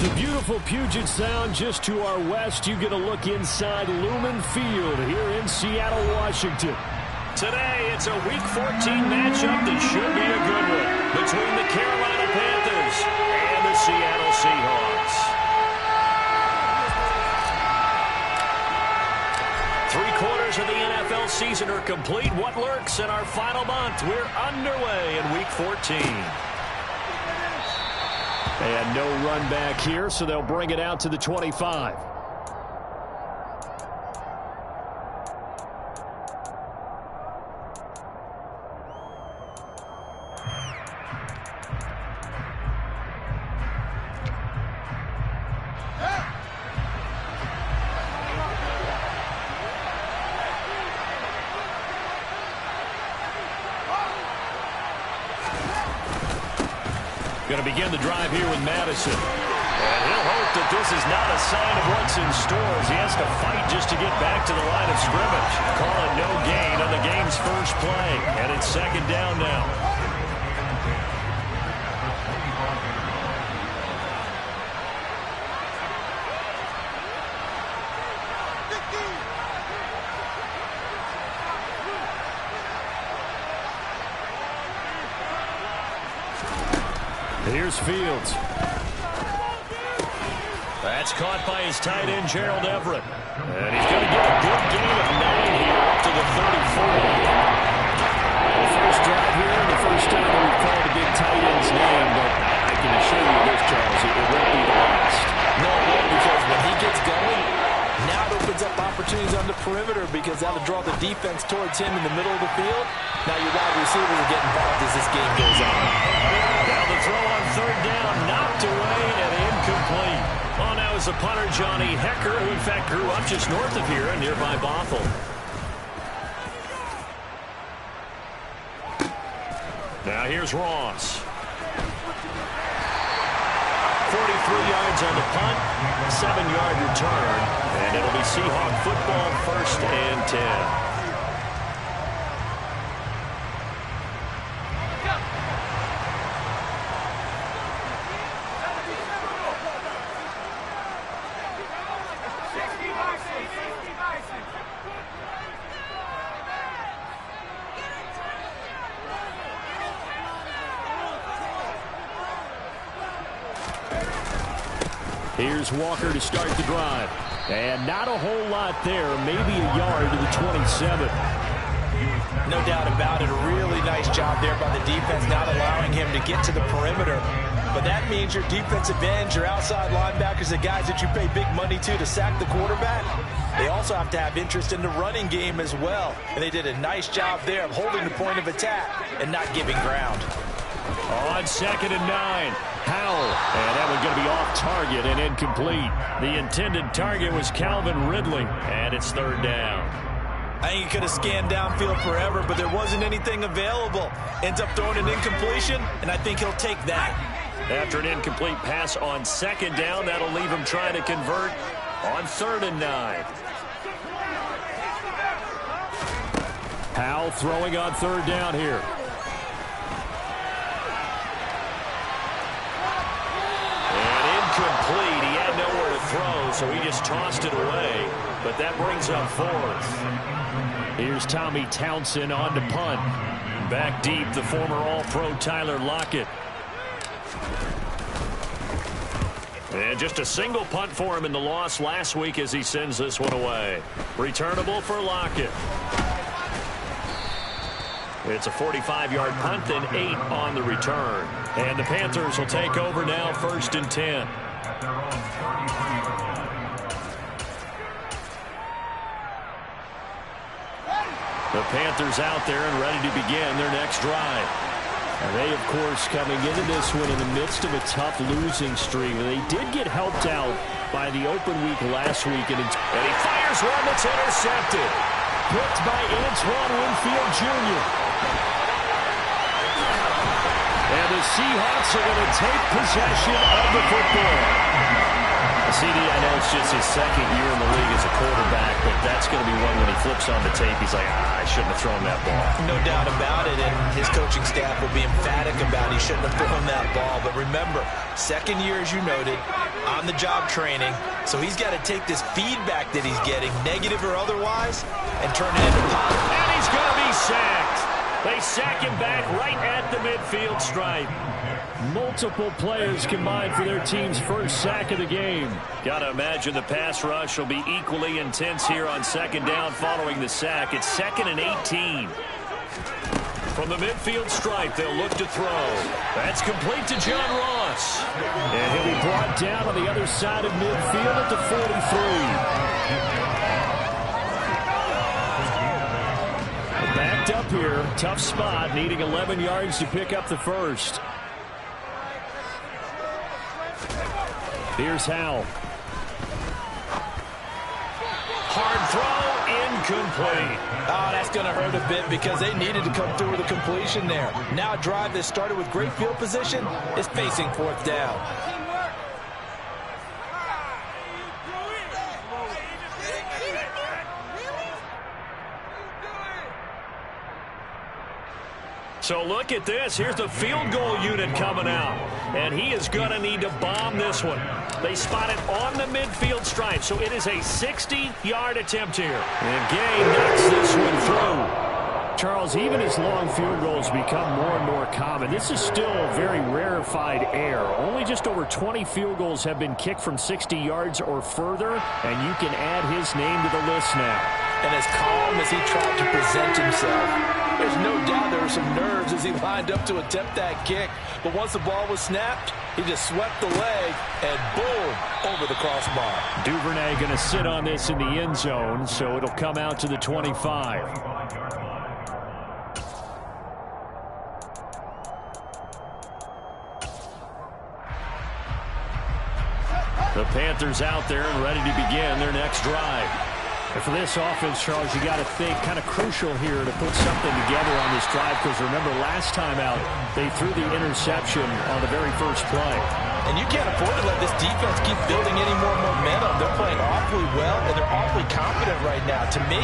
a beautiful Puget Sound just to our west. You get a look inside Lumen Field here in Seattle, Washington. Today, it's a Week 14 matchup that should be a good one between the Carolina Panthers and the Seattle Seahawks. 3/4 of the NFL season are complete. What lurks in our final month? We're underway in Week 14. And no run back here, so they'll bring it out to the 25. Going to begin the drive here with Madison. And he'll hope that this is not a sign of what's in store as he has to fight just to get back to the line of scrimmage. Call it no gain on the game's first play. And it's second down now. Here's Fields. That's caught by his tight end, Gerald Everett. And he's going to get a good gain of 9 here up to the 34. The first drive here, and the first time that we've called a big tight end's name, but I can assure you this, Charles, it won't be the last. No, it won't, because when he gets going, now it opens up opportunities on the perimeter because that'll draw the defense towards him in the middle of the field. Now your wide receivers are getting involved as this game goes on. Now the throw on third down, knocked away and incomplete. Oh, now is the punter, Johnny Hecker, who in fact grew up just north of here in nearby Bothell. Now here's Ross. 43 yards on the punt, 7-yard return, and it'll be Seahawk football, 1st and 10. Here's Walker to start the drive. And not a whole lot there, maybe a yard to the 27. No doubt about it. A really nice job there by the defense, not allowing him to get to the perimeter. But that means your defensive ends, your outside linebackers, the guys that you pay big money to sack the quarterback, they also have to have interest in the running game as well. And they did a nice job there of holding the point of attack and not giving ground. On 2nd and 9, Howell. And that one's going to be off target and incomplete. The intended target was Calvin Ridley, and it's 3rd down. I think he could have scanned downfield forever, but there wasn't anything available. Ends up throwing an incompletion, and I think he'll take that. After an incomplete pass on 2nd down, that'll leave him trying to convert on 3rd and 9. Howell throwing on 3rd down here. Complete. He had nowhere to throw, so he just tossed it away. But that brings up 4th. Here's Tommy Townsend on to punt. Back deep, the former All-Pro Tyler Lockett. And just a single punt for him in the loss last week as he sends this one away. Returnable for Lockett. It's a 45-yard punt, then 8 on the return. And the Panthers will take over now, 1st and 10. The Panthers out there and ready to begin their next drive. And they, of course, coming into this one in the midst of a tough losing streak. They did get helped out by the open week last week. And he fires one that's intercepted. Picked by Antoine Winfield Jr. And the Seahawks are going to take possession of the football. CD, I know it's just his 2nd year in the league as a quarterback, but that's going to be one when he flips on the tape. He's like, I shouldn't have thrown that ball. No doubt about it, and his coaching staff will be emphatic about he shouldn't have thrown that ball. But remember, 2nd year, as you noted, on-the-job training. So he's got to take this feedback that he's getting, negative or otherwise, and turn it into positive. And he's going to be sacked. They sack him back right at the midfield stripe. Multiple players combined for their team's first sack of the game. Got to imagine the pass rush will be equally intense here on second down following the sack. It's 2nd and 18. From the midfield stripe, they'll look to throw. That's complete to John Ross. And he'll be brought down on the other side of midfield at the 43. Backed up here. Tough spot, needing 11 yards to pick up the first. Here's Howell. Hard throw, incomplete. Oh, that's going to hurt a bit because they needed to come through with a completion there. Now a drive that started with great field position is facing 4th down. So look at this. Here's the field goal unit coming out. And he is going to need to bomb this one. They spot it on the midfield stripe. So it is a 60-yard attempt here. And Gay knocks this one through. Charles, even as long field goals become more and more common, this is still a very rarefied air. Only just over 20 field goals have been kicked from 60 yards or further. And you can add his name to the list now. And as calm as he tried to present himself, there's no doubt there were some nerves as he lined up to attempt that kick. But once the ball was snapped, he just swept the leg and boom, over the crossbar. Duvernay going to sit on this in the end zone, so it'll come out to the 25. The Panthers out there and ready to begin their next drive. And for this offense, Charles, you got to think kind of crucial here to put something together on this drive, because remember last time out they threw the interception on the very first play. And you can't afford to let this defense keep building any more momentum. They're playing awfully well, and they're awfully confident right now. To me,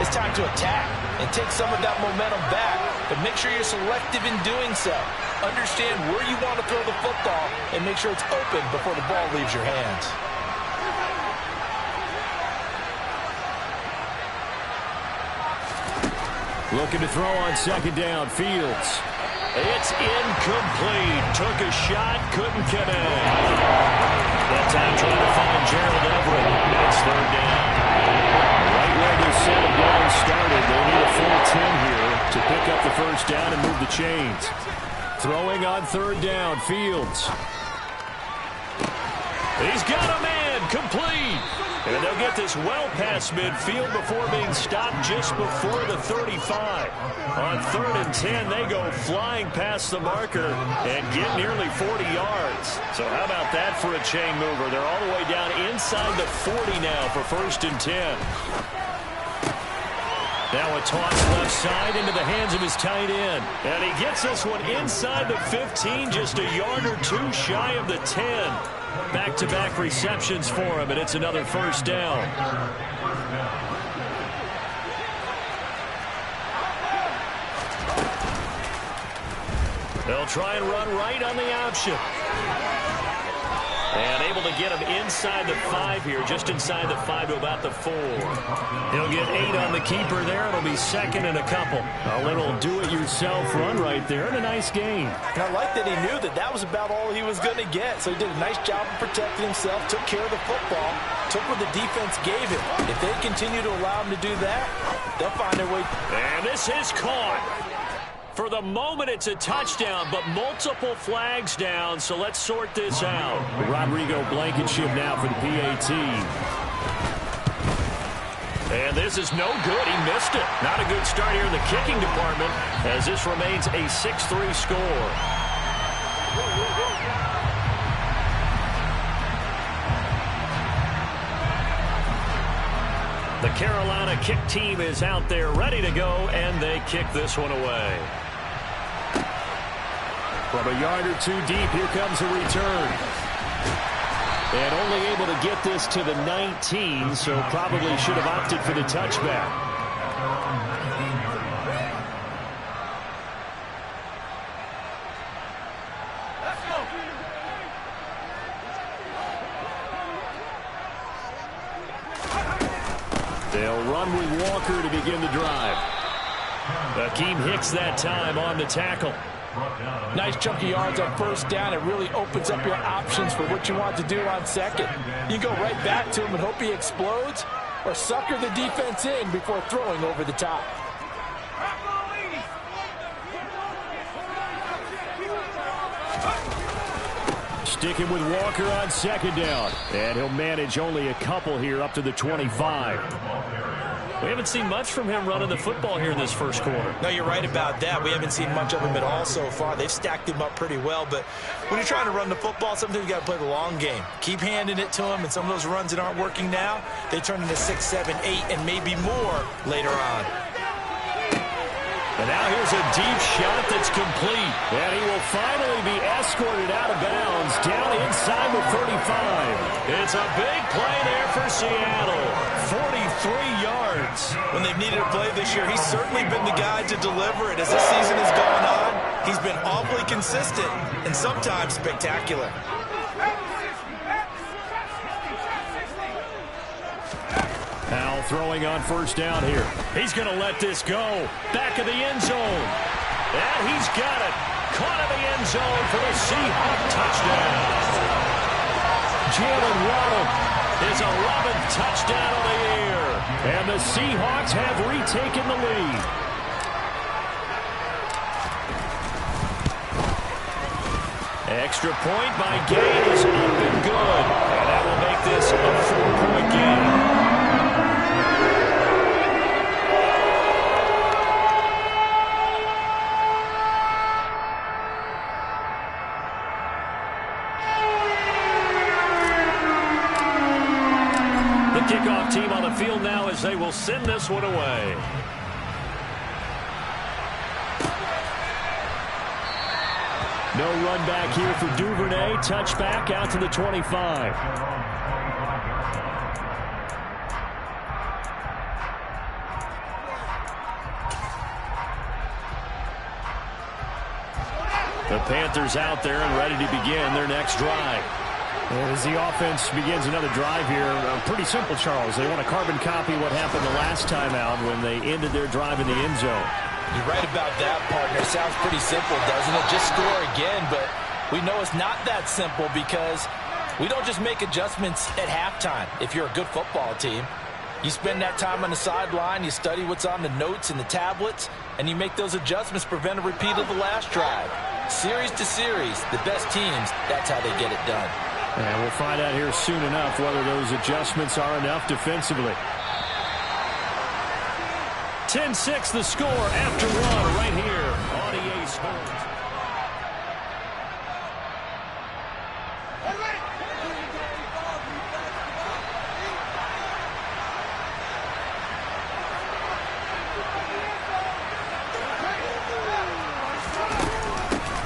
it's time to attack and take some of that momentum back, but make sure you're selective in doing so. Understand where you want to throw the football and make sure it's open before the ball leaves your hands. Looking to throw on second down. Fields. It's incomplete. Took a shot, couldn't connect. That time trying to find Gerald Everett. It's 3rd down. Right where this set of balls started, they need a full 10 here to pick up the first down and move the chains. Throwing on 3rd down. Fields. He's got a man. Complete. And they'll get this well past midfield before being stopped just before the 35. On 3rd and 10, they go flying past the marker and get nearly 40 yards. So how about that for a chain mover? They're all the way down inside the 40 now for 1st and 10. Now a toss left side into the hands of his tight end. And he gets this one inside the 15, just a yard or two shy of the 10. Back-to-back receptions for him, and it's another 1st down. They'll try and run right on the option. And able to get him inside the 5 here, just inside the 5 to about the 4. He'll get 8 on the keeper there. It'll be 2nd and a couple. A little do-it-yourself run right there, and a nice gain. And I like that he knew that that was about all he was going to get. So he did a nice job of protecting himself, took care of the football, took what the defense gave him. If they continue to allow him to do that, they'll find their way. And this is caught. For the moment, it's a touchdown, but multiple flags down, so let's sort this out. Rodrigo Blankenship now for the PAT. And this is no good. He missed it. Not a good start here in the kicking department, as this remains a 6-3 score. The Carolina kick team is out there ready to go, and they kick this one away. From a yard or two deep, here comes a return. And only able to get this to the 19, so probably should have opted for the touchback. They'll run with Walker to begin the drive. Akeem Hicks that time on the tackle. Nice chunky yards on first down. It really opens up your options for what you want to do on second. You go right back to him and hope he explodes, or sucker the defense in before throwing over the top. Sticking with Walker on second down. And he'll manage only a couple here up to the 25. We haven't seen much from him running the football here in this first quarter. No, you're right about that. We haven't seen much of him at all so far. They've stacked him up pretty well, but when you're trying to run the football, sometimes you got to play the long game. Keep handing it to him, and some of those runs that aren't working now, they turn into 6, 7, 8, and maybe more later on. And now here's a deep shot that's complete. And he will finally be escorted out of bounds down inside the 35. It's a big play there for Seattle. 43 yards. When they've needed a play this year, he's certainly been the guy to deliver it. As this season has gone on, he's been awfully consistent and sometimes spectacular. Now throwing on first down here. He's going to let this go. Back of the end zone. And he's got it. Caught in the end zone for the Seahawk touchdown. Jalen Waddle, his 11th touchdown of the year. And the Seahawks have retaken the lead. Extra point by Gay is up and good. And that will make this a 4-point game. Kickoff team on the field now as they will send this one away. No run back here for Duvernay. Touchback out to the 25. The Panthers out there and ready to begin their next drive. As the offense begins another drive here, pretty simple, Charles. They want to carbon copy what happened the last time out when they ended their drive in the end zone. You're right about that, partner. Sounds pretty simple, doesn't it? Just score again, but we know it's not that simple because we don't just make adjustments at halftime if you're a good football team. You spend that time on the sideline, you study what's on the notes and the tablets, and you make those adjustments, prevent a repeat of the last drive. Series to series, the best teams, that's how they get it done. And we'll find out here soon enough whether those adjustments are enough defensively. 10-6 the score after one right here on EA Sports.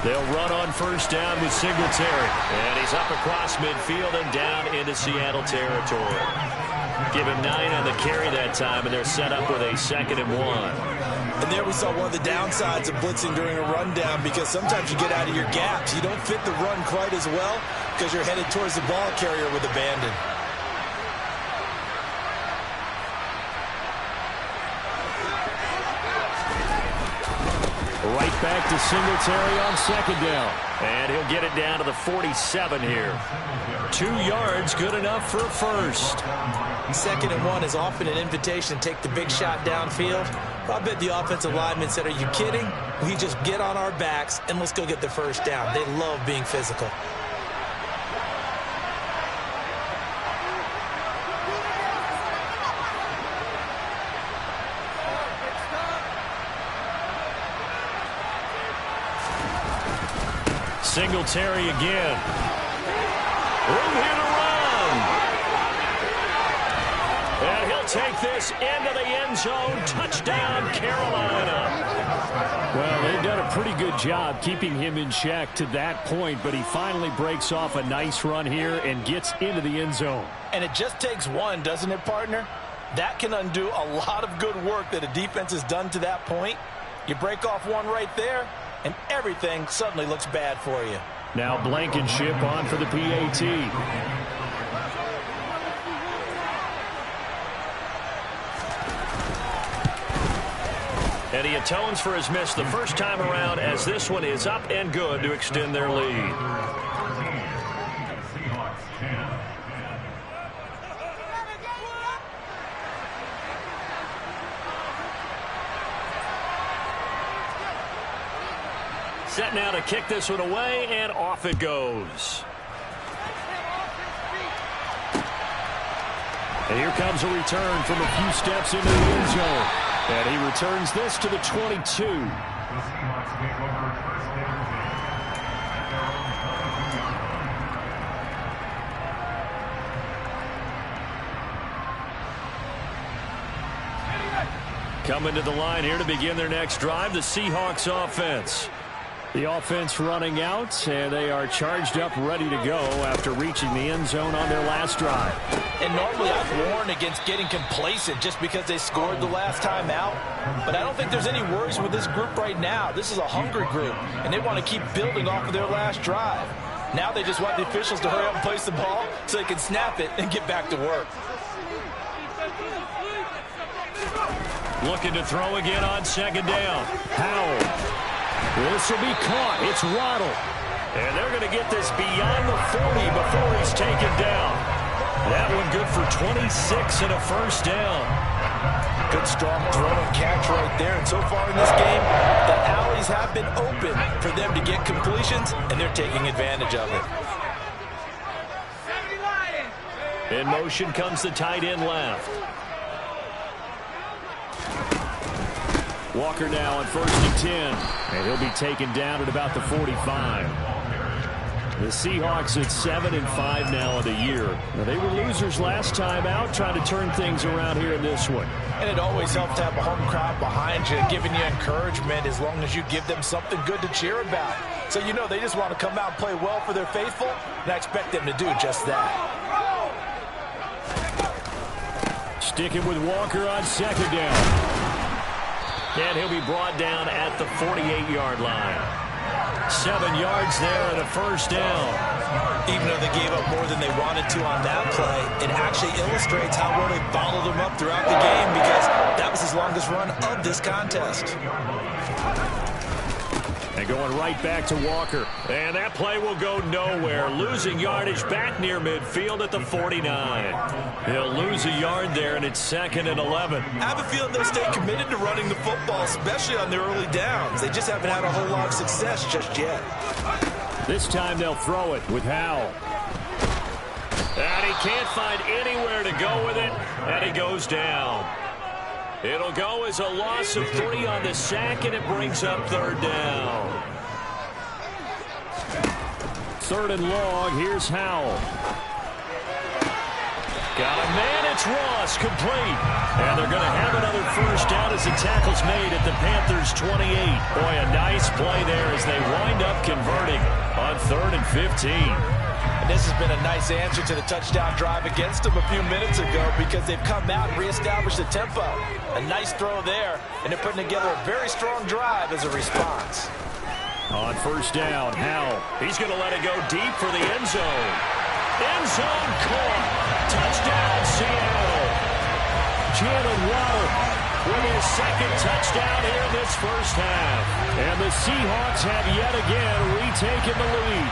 They'll run on first down with Singletary. And he's up across midfield and down into Seattle territory. Give him 9 on the carry that time, and they're set up with a 2nd and 1. And there we saw one of the downsides of blitzing during a rundown, because sometimes you get out of your gaps. You don't fit the run quite as well because you're headed towards the ball carrier with abandon. Right back to Singletary on 2nd down. And he'll get it down to the 47 here. 2 yards, good enough for a first. 2nd and 1 is often an invitation to take the big shot downfield. I bet the offensive lineman said, "Are you kidding? We just get on our backs and let's go get the first down." They love being physical. Singletary again. Room here to run. And he'll take this into the end zone. Touchdown, Carolina. Well, they've done a pretty good job keeping him in check to that point, but he finally breaks off a nice run here and gets into the end zone. And it just takes one, doesn't it, partner? That can undo a lot of good work that a defense has done to that point. You break off one right there, and everything suddenly looks bad for you. Now Blankenship on for the PAT. And he atones for his miss the first time around as this one is up and good to extend their lead. Set now to kick this one away, and off it goes. And here comes a return from a few steps into the end zone. And he returns this to the 22. Coming to the line here to begin their next drive, the Seahawks offense. The offense running out, and they are charged up, ready to go after reaching the end zone on their last drive. And normally I've warned against getting complacent just because they scored the last time out. But I don't think there's any worries with this group right now. This is a hungry group, and they want to keep building off of their last drive. Now they just want the officials to hurry up and place the ball so they can snap it and get back to work. Looking to throw again on second down. Howell. This will be caught. It's Waddle. And they're going to get this beyond the 40 before he's taken down. That one good for 26 and a first down. Good strong throw and catch right there. And so far in this game, the alleys have been open for them to get completions, and they're taking advantage of it. In motion comes the tight end left. Walker now on 1st and 10. And he'll be taken down at about the 45. The Seahawks at 7-5 now of the year. Now, they were losers last time out, trying to turn things around here in this one. And it always helps to have a home crowd behind you, giving you encouragement as long as you give them something good to cheer about. So you know they just want to come out and play well for their faithful, and I expect them to do just that. Sticking with Walker on second down. And he'll be brought down at the 48-yard line. 7 yards there and a first down. Even though they gave up more than they wanted to on that play, it actually illustrates how well they followed them up throughout the game, because that was his longest run of this contest. And going right back to Walker. And that play will go nowhere. Losing yardage back near midfield at the 49. He'll lose a yard there, and it's 2nd and 11. I have a feeling they'll stay committed to running the football, especially on their early downs. They just haven't had a whole lot of success just yet. This time they'll throw it with Howell. And he can't find anywhere to go with it, and he goes down. It'll go as a loss of 3 on the sack, and it brings up 3rd down. 3rd and long. Here's Howell. Got a man. It's Ross, complete. And they're going to have another first down as the tackle's made at the Panthers' 28. Boy, a nice play there as they wind up converting on 3rd and 15. And this has been a nice answer to the touchdown drive against them a few minutes ago, because they've come out and reestablished the tempo. A nice throw there, and they're putting together a very strong drive as a response. On first down, Howell. He's going to let it go deep for the end zone. End zone caught. Touchdown, Seattle. Jalen Waddle with his 2nd touchdown here in this first half. And the Seahawks have yet again retaken the lead.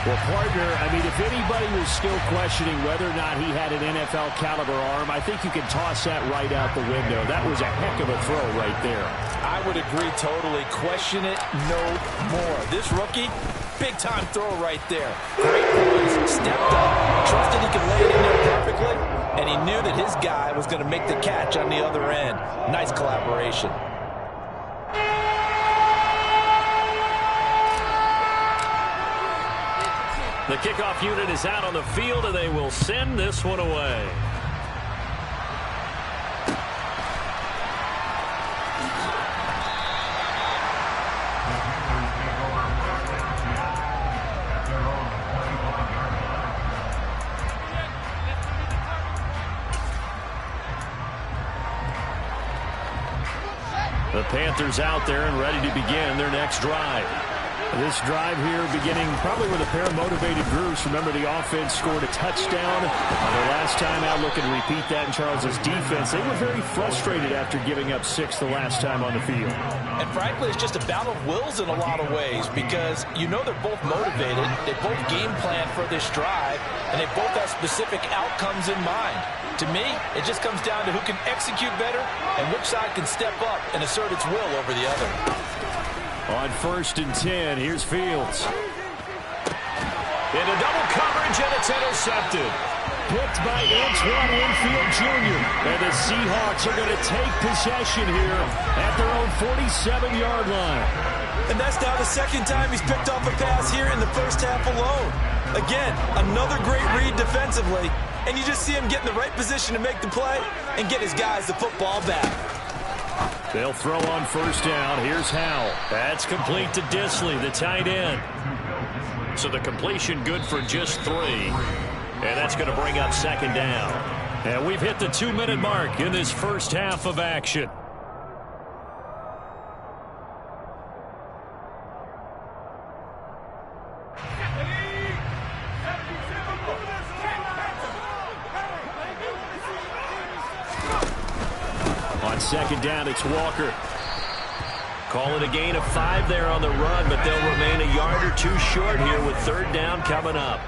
Well, partner, I mean, if anybody was still questioning whether or not he had an NFL caliber arm, I think you can toss that right out the window. That was a heck of a throw right there. I would agree totally. Question it no more. This rookie, big-time throw right there. Great poise, stepped up, trusted he could lay it in there perfectly, and he knew that his guy was going to make the catch on the other end. Nice collaboration. The kickoff unit is out on the field, and they will send this one away. The Panthers out there and ready to begin their next drive. This drive here beginning probably with a pair of motivated groups. Remember, the offense scored a touchdown on their last time out. Looking to repeat that in Charles's defense. They were very frustrated after giving up 6 the last time on the field. And frankly, it's just a battle of wills in a lot of ways because you know they're both motivated. They both game plan for this drive, and they both have specific outcomes in mind. To me, it just comes down to who can execute better and which side can step up and assert its will over the other. On 1st and 10, here's Fields. Into double coverage, and it's intercepted. Picked by Antoine Winfield Jr. And the Seahawks are going to take possession here at their own 47-yard line. And that's now the second time he's picked off a pass here in the first half alone. Again, another great read defensively, and you just see him get in the right position to make the play and get his guys the football back. They'll throw on 1st down. Here's Howell. That's complete to Disley, the tight end. So the completion good for just 3. And that's going to bring up 2nd down. And we've hit the 2-minute mark in this first half of action. On 2nd down, it's Walker. Call it a gain of 5 there on the run, but they'll remain a yard or 2 short here with 3rd down coming up.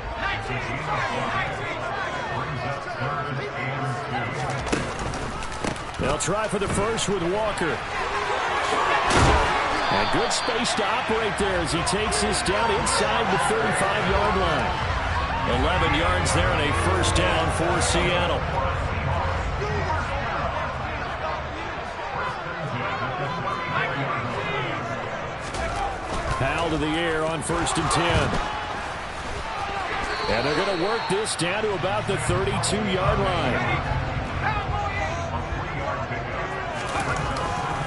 They'll try for the first with Walker. And good space to operate there as he takes this down inside the 35-yard line. 11 yards there and a 1st down for Seattle. Howell to the air on 1st and 10. And they're going to work this down to about the 32-yard line.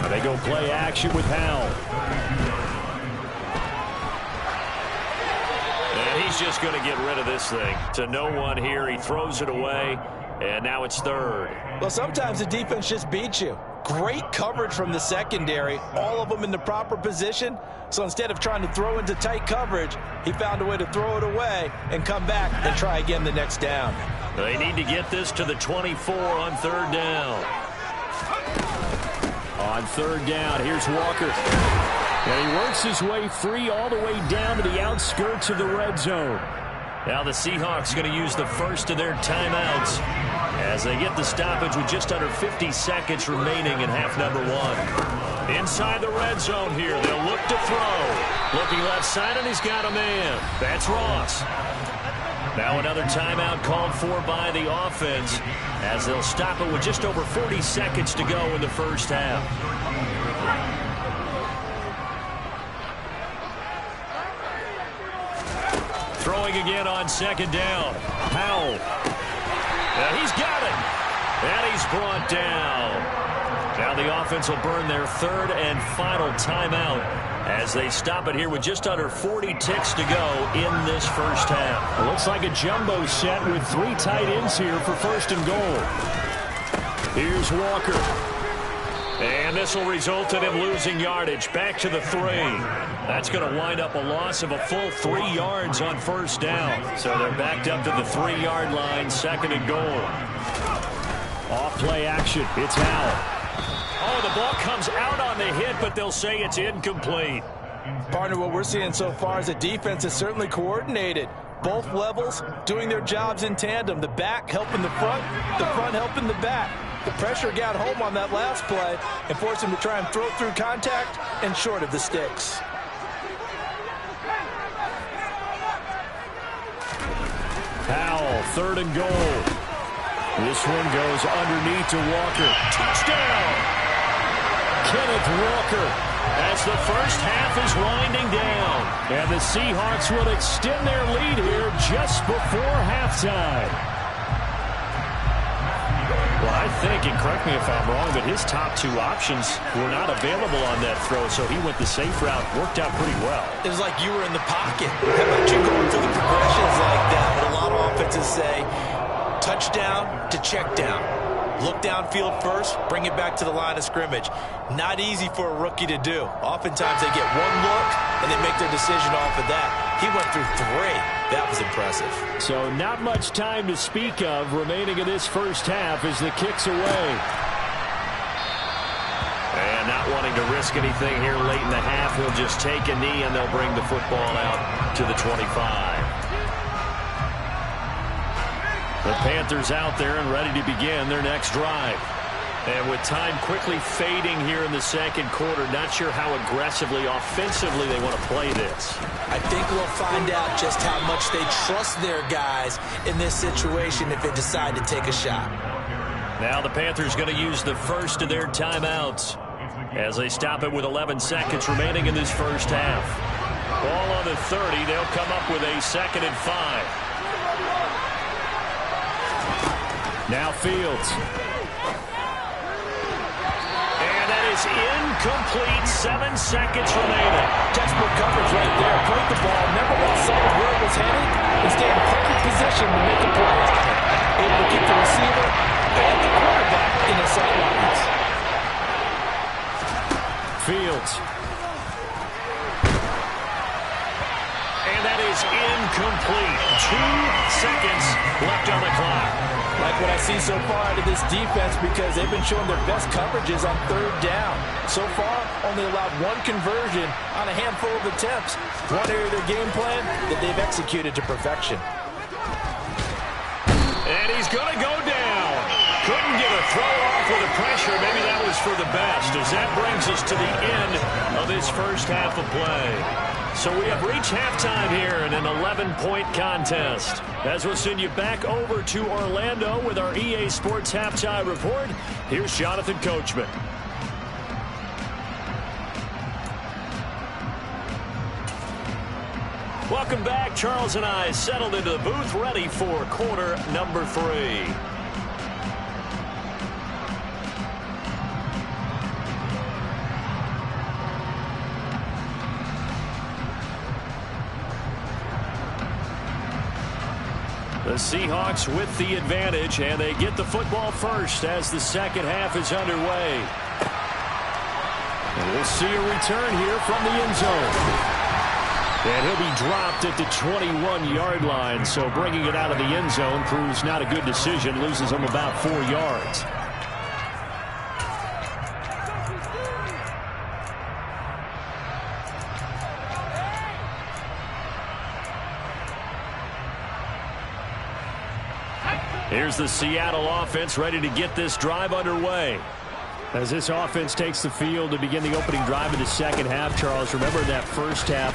And they go play action with Howell. And he's just going to get rid of this thing. To no one here. He throws it away. And now it's 3rd. Well, sometimes the defense just beats you. Great coverage from the secondary, all of them in the proper position. So instead of trying to throw into tight coverage, he found a way to throw it away and come back and try again the next down. They need to get this to the 24 on 3rd down. On 3rd down, here's Walker. And he works his way free all the way down to the outskirts of the red zone. Now the Seahawks going to use the first of their timeouts as they get the stoppage with just under 50 seconds remaining in half number 1. Inside the red zone here, they'll look to throw. Looking left side, and he's got a man. That's Ross. Now another timeout called for by the offense as they'll stop it with just over 40 seconds to go in the first half. Throwing again on 2nd down. Howell. And he's got it. And he's brought down. Now the offense will burn their 3rd and final timeout as they stop it here with just under 40 ticks to go in this first half. It looks like a jumbo set with 3 tight ends here for 1st and goal. Here's Walker. And this will result in him losing yardage back to the 3. That's going to wind up a loss of a full 3 yards on 1st down. So they're backed up to the 3-yard line, 2nd and goal. Off play action. It's Howell. Oh, the ball comes out on the hit, but they'll say it's incomplete. Partner, what we're seeing so far is the defense is certainly coordinated. Both levels doing their jobs in tandem. The back helping the front helping the back. The pressure got home on that last play and forced him to try and throw through contact and short of the sticks. Howell, 3rd and goal. This one goes underneath to Walker. Touchdown! Kenneth Walker. As the first half is winding down. And the Seahawks will extend their lead here just before halftime. Well, I think, and correct me if I'm wrong, but his top 2 options were not available on that throw, so he went the safe route. Worked out pretty well. It was like you were in the pocket. How about you going through the progressions like that? But a lot of offenses say touchdown to check down. Look downfield first, bring it back to the line of scrimmage. Not easy for a rookie to do. Oftentimes they get one look and they make their decision off of that. He went through 3. That was impressive. So not much time to speak of remaining in this first half as the kick's away. And not wanting to risk anything here late in the half, he'll just take a knee and they'll bring the football out to the 25. The Panthers out there and ready to begin their next drive. And with time quickly fading here in the second quarter, not sure how aggressively, offensively they want to play this. I think we'll find out just how much they trust their guys in this situation if they decide to take a shot. Now the Panthers going to use the first of their timeouts as they stop it with 11 seconds remaining in this first half. Ball on the 30. They'll come up with a 2nd and 5. Now Fields. And that is incomplete. 7 seconds remaining. Textbook coverage right there. Played the ball, never lost sight of where it was headed, and stayed in perfect position to make a play. Able to keep the receiver and the quarterback in the sidelines. Fields. And that is incomplete. 2 seconds left on the clock. Like what I see so far out of this defense, because they've been showing their best coverages on 3rd down. So far, only allowed 1 conversion on a handful of attempts. One area of their game plan that they've executed to perfection. And he's going to go down. Couldn't get a throw off with the pressure. Maybe that was for the best, as that brings us to the end of this first half of play. So we have reached halftime here in an 11-point contest. As we'll send you back over to Orlando with our EA Sports Halftime Report, here's Jonathan Coachman. Welcome back. Charles and I settled into the booth, ready for quarter number 3. The Seahawks with the advantage, and they get the football first as the second half is underway. And we'll see a return here from the end zone. And he'll be dropped at the 21-yard line, so bringing it out of the end zone proves not a good decision, loses him about 4 yards. Here's the Seattle offense ready to get this drive underway. As this offense takes the field to begin the opening drive of the second half, Charles, remember that first half,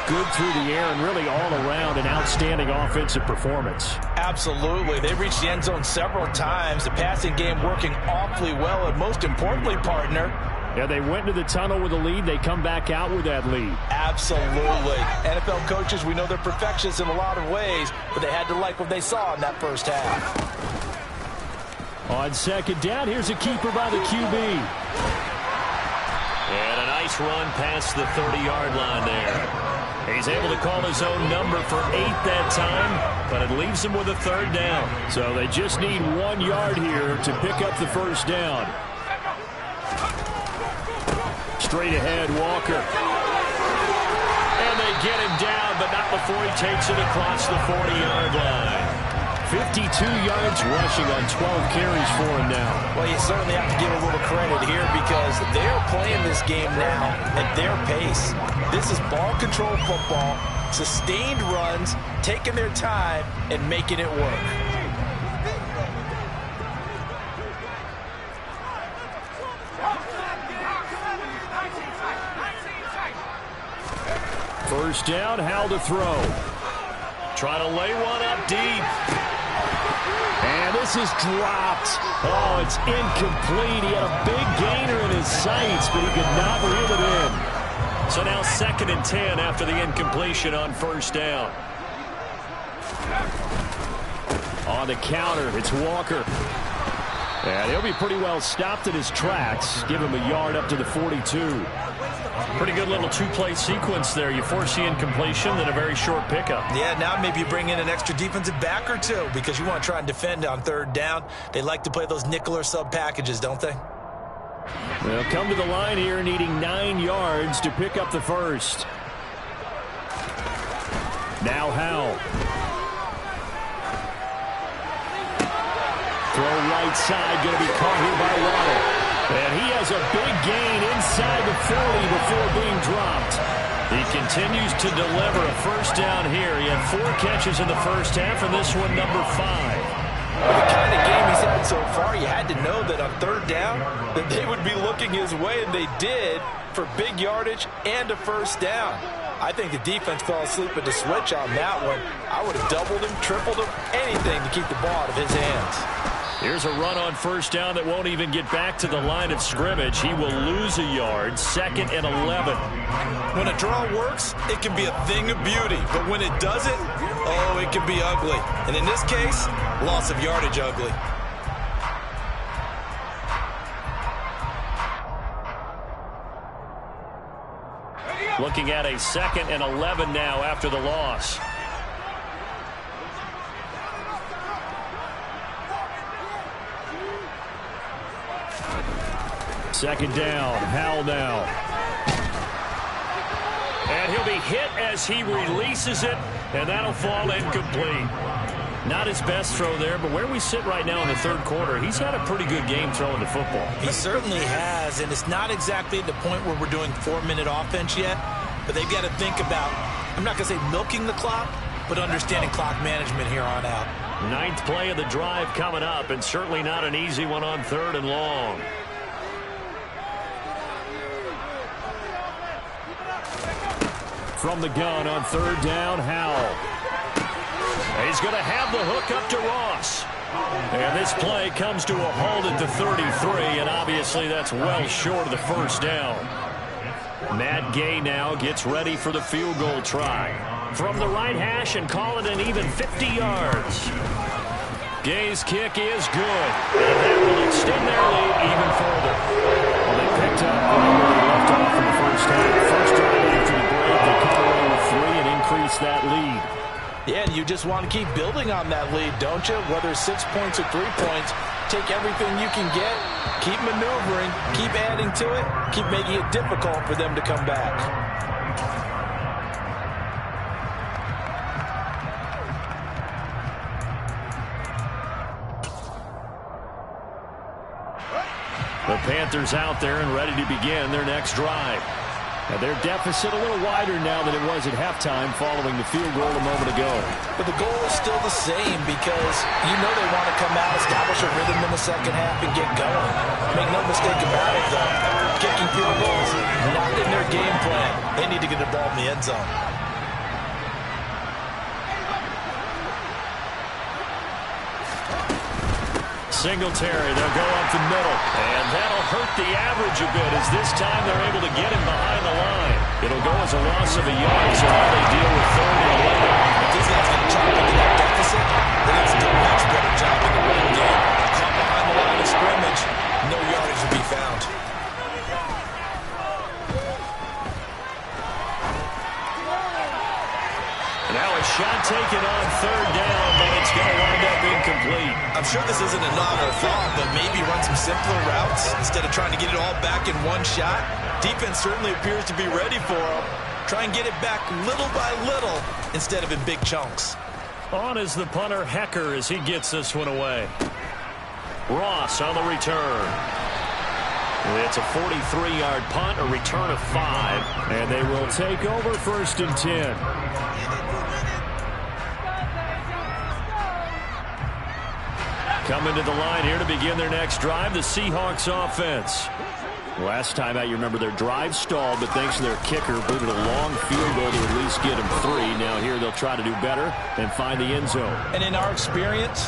good through the air and really all around an outstanding offensive performance. Absolutely. They reached the end zone several times. The passing game working awfully well, and most importantly, partner, yeah, they went to the tunnel with a lead. They come back out with that lead. Absolutely. NFL coaches, we know they're perfectionists in a lot of ways, but they had to like what they saw in that first half. On second down, here's a keeper by the QB. And a nice run past the 30-yard line there. He's able to call his own number for 8 that time, but it leaves him with a 3rd down. So they just need 1 yard here to pick up the first down. Straight ahead, Walker. And they get him down, but not before he takes it across the 40-yard line. 52 yards rushing on 12 carries for him now. Well, you certainly have to give a little credit here because they're playing this game now at their pace. This is ball control football, sustained runs, taking their time, and making it work. First down, Howell to throw. Try to lay one up deep. And this is dropped. Oh, it's incomplete. He had a big gainer in his sights, but he could not reel it in. So now 2nd and 10 after the incompletion on first down. On the counter, it's Walker. And he'll be pretty well stopped in his tracks. Give him a yard up to the 42. Pretty good little two-play sequence there. You force the incompletion, then a very short pickup. Yeah, now maybe you bring in an extra defensive back or two because you want to try and defend on third down. They like to play those nickel or sub packages, don't they? They'll come to the line here needing 9 yards to pick up the first. Now Howell. Throw right side, going to be caught here by Waddle. And he has a big gain inside the 40 before being dropped. He continues to deliver a first down here. He had 4 catches in the first half, and this one number 5. With the kind of game he's had so far, you had to know that on third down that they would be looking his way, and they did, for big yardage and a first down. I think the defense fell asleep at the switch on that one. I would have doubled him, tripled him, anything to keep the ball out of his hands. Here's a run on first down that won't even get back to the line of scrimmage. He will lose a yard, 2nd and 11. When a draw works, it can be a thing of beauty. But when it doesn't, oh, it can be ugly. And in this case, loss of yardage ugly. Looking at a 2nd and 11 now after the loss. Second down, Howell now. And he'll be hit as he releases it, and that'll fall incomplete. Not his best throw there, but where we sit right now in the third quarter, he's had a pretty good game throwing the football. He certainly has, and it's not exactly at the point where we're doing 4-minute offense yet, but they've got to think about, I'm not going to say milking the clock, but understanding clock management here on out. 9th play of the drive coming up, and certainly not an easy one on 3rd and long. From the gun on 3rd down, Howell. He's going to have the hook up to Ross. And this play comes to a halt at the 33, and obviously that's well short of the first down. Matt Gay now gets ready for the field goal try. From the right hash and call it an even 50 yards. Gay's kick is good, and that will extend their lead even further. Well, they picked up where they left off in the first half. First drive after the break, they come away with 3 and increase that lead. Yeah, and you just want to keep building on that lead, don't you? Whether it's 6 points or 3 points, take everything you can get, keep maneuvering, keep adding to it, keep making it difficult for them to come back. The Panthers out there and ready to begin their next drive. And their deficit a little wider now than it was at halftime following the field goal a moment ago. But the goal is still the same because you know they want to come out, establish a rhythm in the second half, and get going. Make no mistake about it, though. Kicking field goals, not in their game plan. They need to get the ball in the end zone. Singletary, they'll go up the middle. And that'll hurt the average a bit as this time they're able to get him behind the line. It'll go as a loss of a yard, so now they deal with 3rd and 11. If these guys going to chop into that deficit, they have to do a much better job in the run game. Caught behind the line of scrimmage, no yardage to be found. Now a shot taken on 3rd down, but it's going to wind up incomplete. I'm sure this isn't a novel thought, but maybe run some simpler routes instead of trying to get it all back in one shot. Defense certainly appears to be ready for them. Try and get it back little by little instead of in big chunks. On is the punter Hecker as he gets this one away. Ross on the return. It's a 43-yard punt, a return of 5, and they will take over 1st and 10. Coming to the line here to begin their next drive, the Seahawks offense. Last time out, you remember their drive stalled, but thanks to their kicker, booted a long field goal to at least get them 3. Now here they'll try to do better and find the end zone. And in our experience,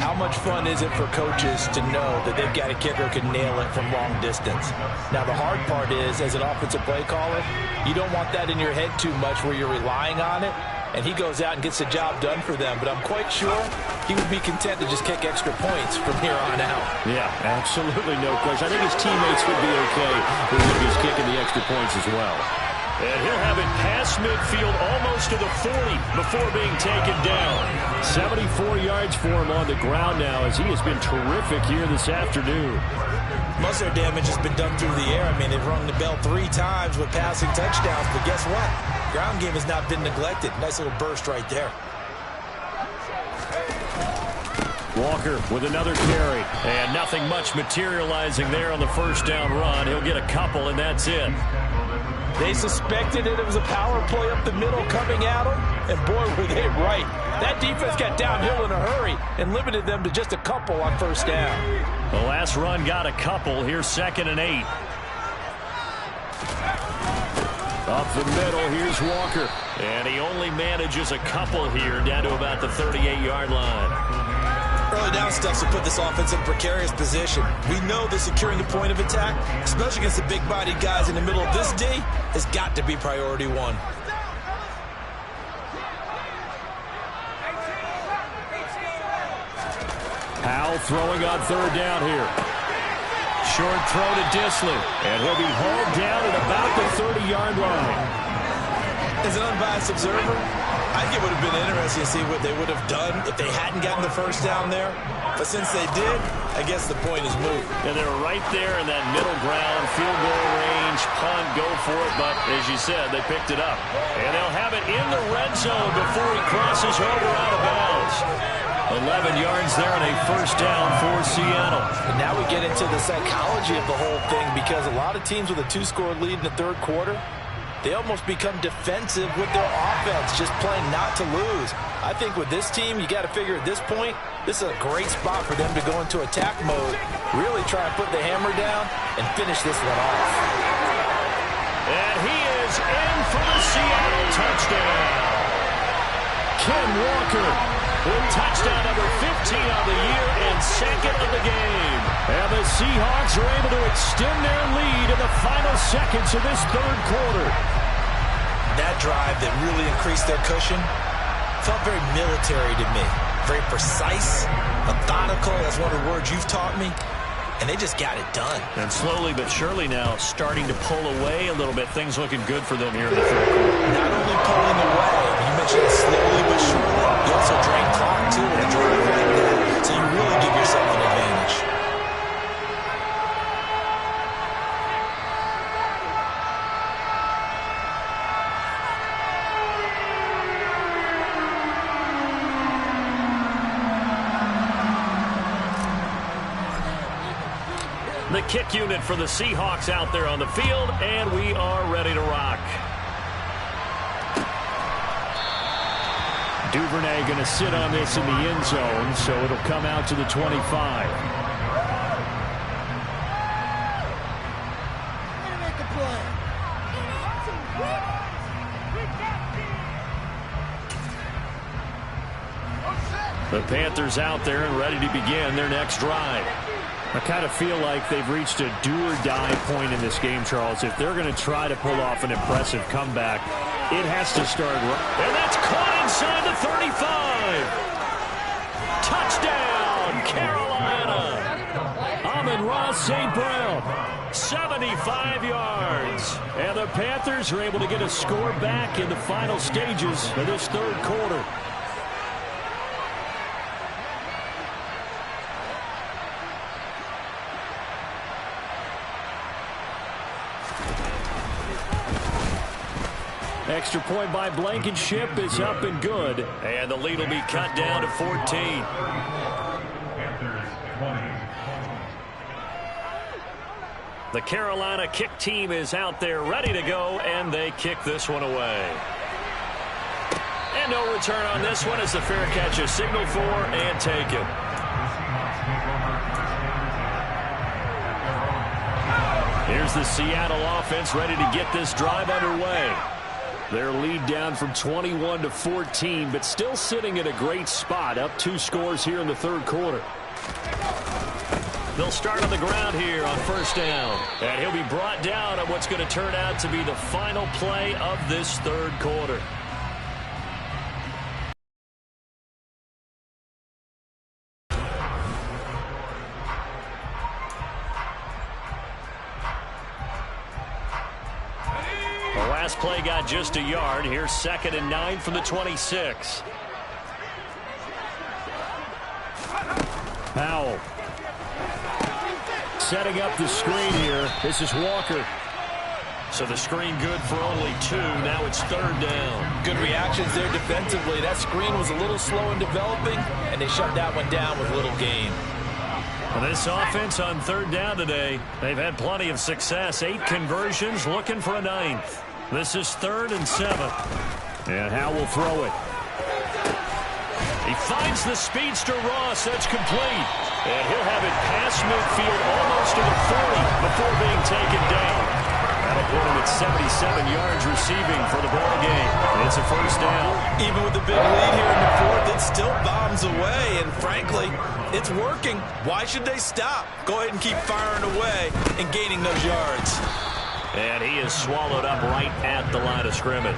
how much fun is it for coaches to know that they've got a kicker who can nail it from long distance? Now, the hard part is, as an offensive play caller, you don't want that in your head too much where you're relying on it. and he goes out and gets the job done for them. But I'm quite sure he would be content to just kick extra points from here on out. Yeah, absolutely no question. I think his teammates would be okay with him just kicking the extra points as well. And he'll have it past midfield almost to the 40 before being taken down. 74 yards for him on the ground now as he has been terrific here this afternoon. Most of their damage has been done through the air. I mean, they've rung the bell 3 times with passing touchdowns, but guess what? Ground game has not been neglected. Nice little burst right there. Walker with another carry, and nothing much materializing there on the first down run. He'll get a couple, and that's it. They suspected that it was a power play up the middle coming at them, and boy, were they right. That defense got downhill in a hurry and limited them to just a couple on first down. The last run got a couple. Here's 2nd and 8. Up the middle, here's Walker. And he only manages a couple here down to about the 38-yard line. Early down stuff to put this offense in a precarious position. We know that securing the point of attack, especially against the big-bodied guys in the middle of this D, has got to be priority 1. Powell throwing on 3rd down here. Short throw to Disley, and he'll be hauled down at about the 30-yard line. As an unbiased observer, I think it would have been interesting to see what they would have done if they hadn't gotten the first down there. But since they did, I guess the point is moved. And they're right there in that middle ground, field goal range, punt, go for it. But as you said, they picked it up. And they'll have it in the red zone before he crosses over out of bounds. 11 yards there and a first down for Seattle. And now we get into the psychology of the whole thing, because a lot of teams with a 2-score lead in the 3rd quarter, they almost become defensive with their offense, just playing not to lose. I think with this team, you got to figure at this point, this is a great spot for them to go into attack mode, really try and put the hammer down and finish this one off. And he is in for the Seattle touchdown. Ken Walker with touchdown number 15 on the year and 2nd of the game. And the Seahawks are able to extend their lead in the final seconds of this 3rd quarter. That drive that really increased their cushion felt very military to me. Very precise, methodical. That's one of the words you've taught me. And they just got it done. And slowly but surely now starting to pull away a little bit. Things looking good for them here in the 3rd quarter. Not only pulling away, you mentioned it slowly but surely. You also drain clock too in a drive like that. So you really give yourself an advantage. The kick unit for the Seahawks out there on the field, and we are ready to rock. Duvernay going to sit on this in the end zone, so it'll come out to the 25. The Panthers out there and ready to begin their next drive. I kind of feel like they've reached a do-or-die point in this game, Charles. If they're going to try to pull off an impressive comeback, it has to start right. And that's caught inside the 35. Touchdown, Carolina. Amon-Ra St. Brown, 75 yards. And the Panthers are able to get a score back in the final stages of this 3rd quarter. Extra point by Blankenship is up and good. And the lead will be cut down to 14. The Carolina kick team is out there ready to go, and they kick this one away. And no return on this one as the fair catch is signaled for and taken. Here's the Seattle offense ready to get this drive underway. Their lead down from 21 to 14, but still sitting at a great spot, up 2 scores here in the 3rd quarter. They'll start on the ground here on first down, and he'll be brought down on what's going to turn out to be the final play of this 3rd quarter. pass play got just a yard. Here's 2nd and 9 from the 26. Powell. Setting up the screen here. This is Walker. So the screen good for only 2. Now it's 3rd down. Good reactions there defensively. That screen was a little slow in developing, and they shut that one down with little gain. Well, this offense on 3rd down today, they've had plenty of success. 8 conversions, looking for a 9th. This is 3rd and 7. And Howe will throw it. He finds the speedster Ross. That's complete. And he'll have it past midfield almost to the 40 before being taken down. That'll put him at 77 yards receiving for the ball game. It's a 1st down. Even with the big lead here in the 4th, it still bombs away. And frankly, it's working. Why should they stop? Go ahead and keep firing away and gaining those yards. And he is swallowed up right at the line of scrimmage.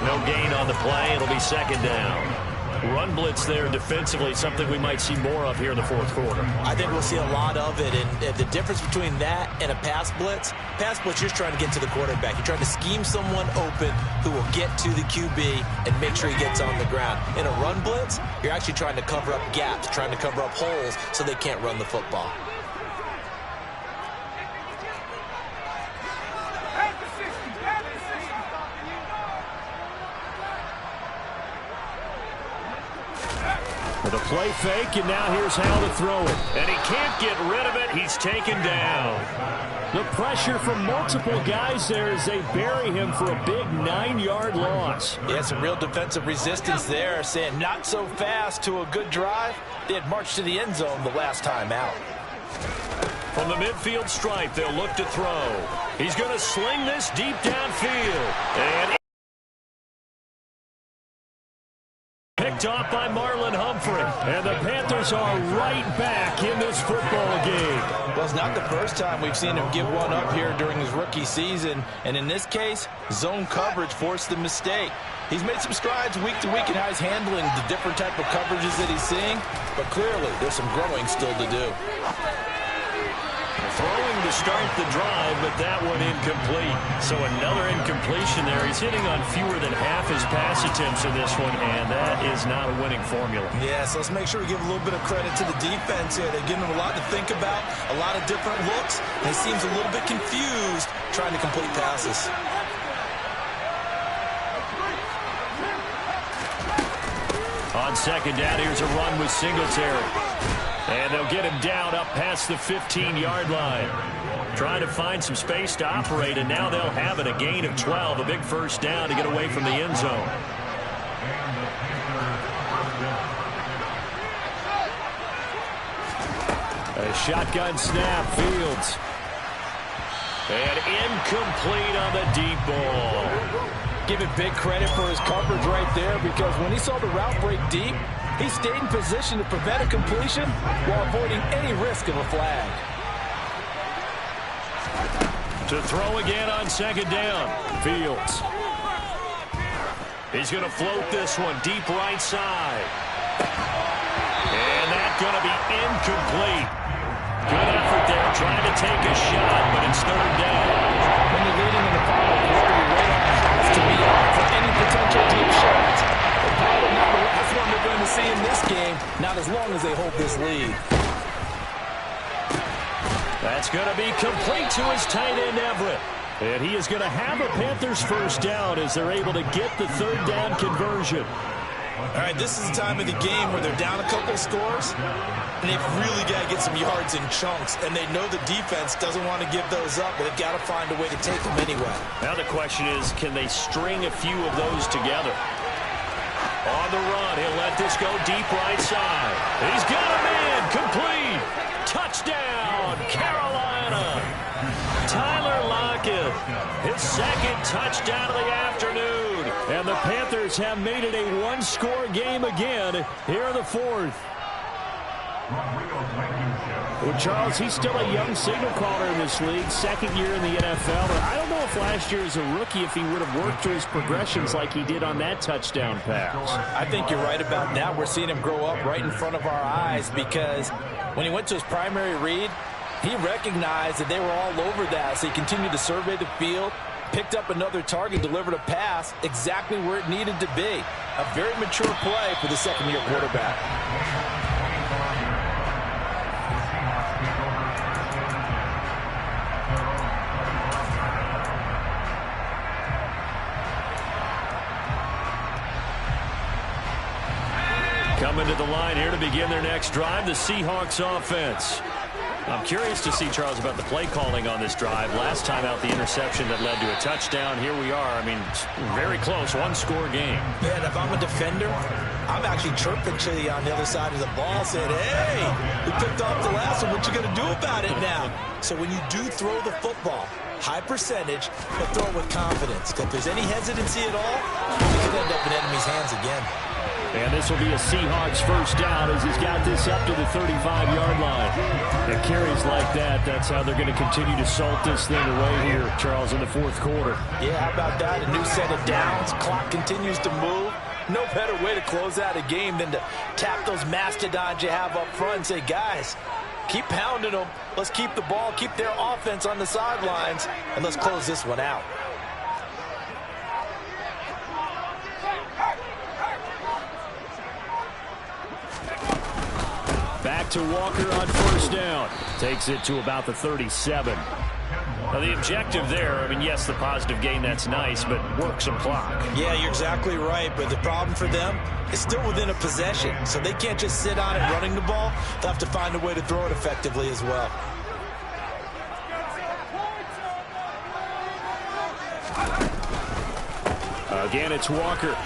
No gain on the play. It'll be 2nd down. Run blitz there defensively, something we might see more of here in the 4th quarter. I think we'll see a lot of it, and the difference between that and a pass blitz, you're just trying to get to the quarterback. You're trying to scheme someone open who will get to the QB and make sure he gets on the ground. In a run blitz, you're actually trying to cover up gaps, trying to cover up holes so they can't run the football. With a play fake, and now here's how to throw it. And he can't get rid of it. He's taken down. The pressure from multiple guys there as they bury him for a big 9-yard loss. Yeah, some real defensive resistance there, saying not so fast to a good drive. They had marched to the end zone the last time out. From the midfield stripe, they'll look to throw. He's going to sling this deep downfield. And picked off by Marlon Humphrey. And the Panthers are right back in this football game. Well, it's not the first time we've seen him give one up here during his rookie season. And in this case, zone coverage forced the mistake. He's made some strides week to week in how he's handling the different type of coverages that he's seeing. But clearly, there's some growing still to do. Throwing to start the drive, but that one incomplete. So another incompletion there. He's hitting on fewer than half his pass attempts in this one, and that is not a winning formula. Yeah, so let's make sure we give a little bit of credit to the defense here. They're giving him a lot to think about, a lot of different looks, and he seems a little bit confused trying to complete passes. On 2nd down, here's a run with Singletary. And they'll get him down up past the 15-yard line. Trying to find some space to operate, and now they'll have it. A gain of 12, a big 1st down to get away from the end zone. A shotgun snap, Fields. And incomplete on the deep ball. Give it big credit for his coverage right there, because when he saw the route break deep, he stayed in position to prevent a completion while avoiding any risk of a flag. To throw again on 2nd down, Fields. He's going to float this one deep right side. And that's going to be incomplete. Good effort there, trying to take a shot, but it's 3rd down. When you're leading in the final quarter, your radar has to be on for any potential deep shots. But probably not the last one they're going to see in this game, not as long as they hold this lead. That's going to be complete to his tight end, Everett. And he is going to have a Panthers 1st down as they're able to get the 3rd down conversion. All right, this is the time of the game where they're down a couple scores, and they've really got to get some yards in chunks, and they know the defense doesn't want to give those up, but they've got to find a way to take them anyway. Now the question is, can they string a few of those together? On the run, he'll let this go deep right side. He's got him in, complete. Touchdown, Carolina. Tyler Lockett, his 2nd touchdown of the afternoon. And the Panthers have made it a 1-score game again here in the 4th. Well, Charles, he's still a young signal caller in this league, 2nd year in the NFL. But I don't know if last year as a rookie, if he would have worked through his progressions like he did on that touchdown pass. I think you're right about that. We're seeing him grow up right in front of our eyes, because when he went to his primary read, he recognized that they were all over that, so he continued to survey the field, picked up another target, delivered a pass exactly where it needed to be. A very mature play for the second-year quarterback. Coming to the line here to begin their next drive, the Seahawks offense. I'm curious to see, Charles, about the play calling on this drive. Last time out, the interception that led to a touchdown. Here we are. I mean, very close, one-score game. Yeah, and if I'm a defender, I'm actually chirping to you on the other side of the ball, saying, hey, we picked off the last one. What you going to do about it now? So when you do throw the football, high percentage, but throw it with confidence. If there's any hesitancy at all, it could end up in enemy's hands again. And this will be a Seahawks first down as he's got this up to the 35-yard line. And carries like that, that's how they're going to continue to salt this thing away here, Charles, in the fourth quarter. Yeah, how about that? A new set of downs. Clock continues to move. No better way to close out a game than to tap those mastodons you have up front and say, guys, keep pounding them. Let's keep the ball, keep their offense on the sidelines, and let's close this one out. Back to Walker on first down. Takes it to about the 37. Now, the objective there, I mean, yes, the positive gain, that's nice, but work some clock. Yeah, you're exactly right, but the problem for them is still within a possession, so they can't just sit on it running the ball. They'll have to find a way to throw it effectively as well. Again, it's Walker.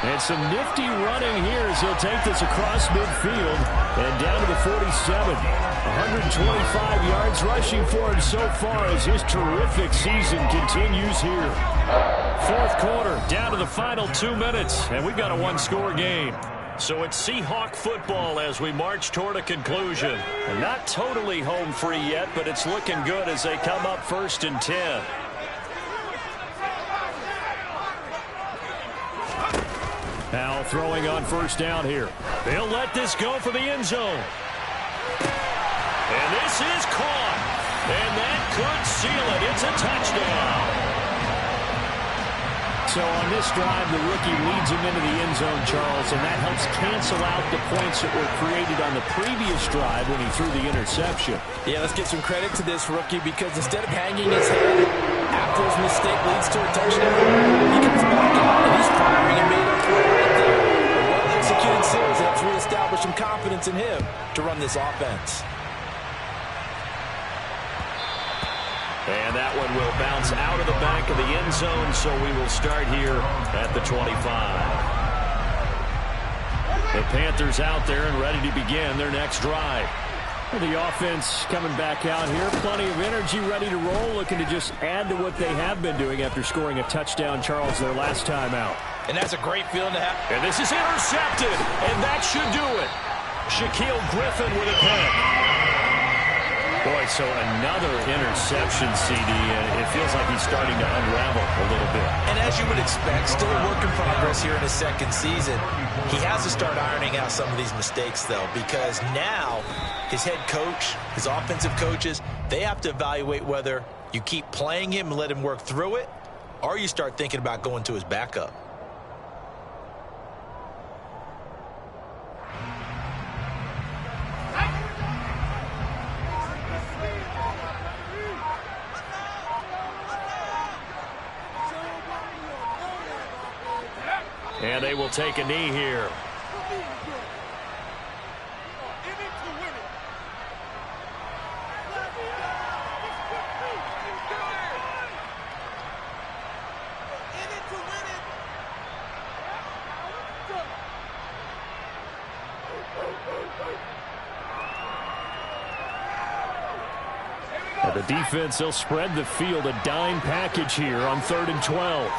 And some nifty running here as he'll take this across midfield and down to the 47. 125 yards rushing for him so far as his terrific season continues here. Fourth quarter, down to the final 2 minutes, and we've got a one-score game. So it's Seahawk football as we march toward a conclusion. And not totally home free yet, but it's looking good as they come up 1st and 10. Now throwing on first down here. They'll let this go for the end zone. And this is caught. And that could seal it. It's a touchdown. So on this drive, the rookie leads him into the end zone, Charles, and that helps cancel out the points that were created on the previous drive when he threw the interception. Yeah, let's give some credit to this rookie because instead of hanging his head after his mistake leads to a touchdown, he comes back out and he's firing and made up for it right there. A well-executed series helps reestablish some confidence in him to run this offense. And that one will bounce out of the back of the end zone, so we will start here at the 25. The Panthers out there and ready to begin their next drive. The offense coming back out here. Plenty of energy, ready to roll, looking to just add to what they have been doing after scoring a touchdown, Charles, their last time out. And that's a great feeling to have. And this is intercepted, and that should do it. Shaquille Griffin with a pick. Boy, so another interception, CD, and it feels like he's starting to unravel a little bit. And as you would expect, still a work in progress here in his second season. He has to start ironing out some of these mistakes, though, because now his head coach, his offensive coaches, they have to evaluate whether you keep playing him and let him work through it, or you start thinking about going to his backup. And they will take a knee here. And the defense, they'll spread the field, a dime package here on 3rd and 12.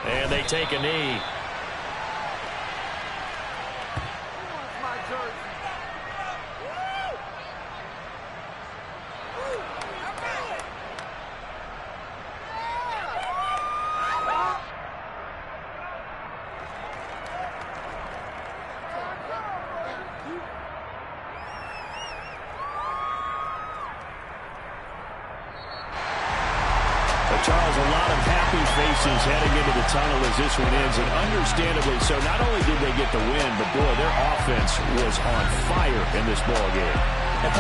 And they take a knee. Well, Charles, a lot of happy faces heading into the tunnel as this one ends, and understandably so. Not only did they get the win, but, boy, their offense was on fire in this ball game.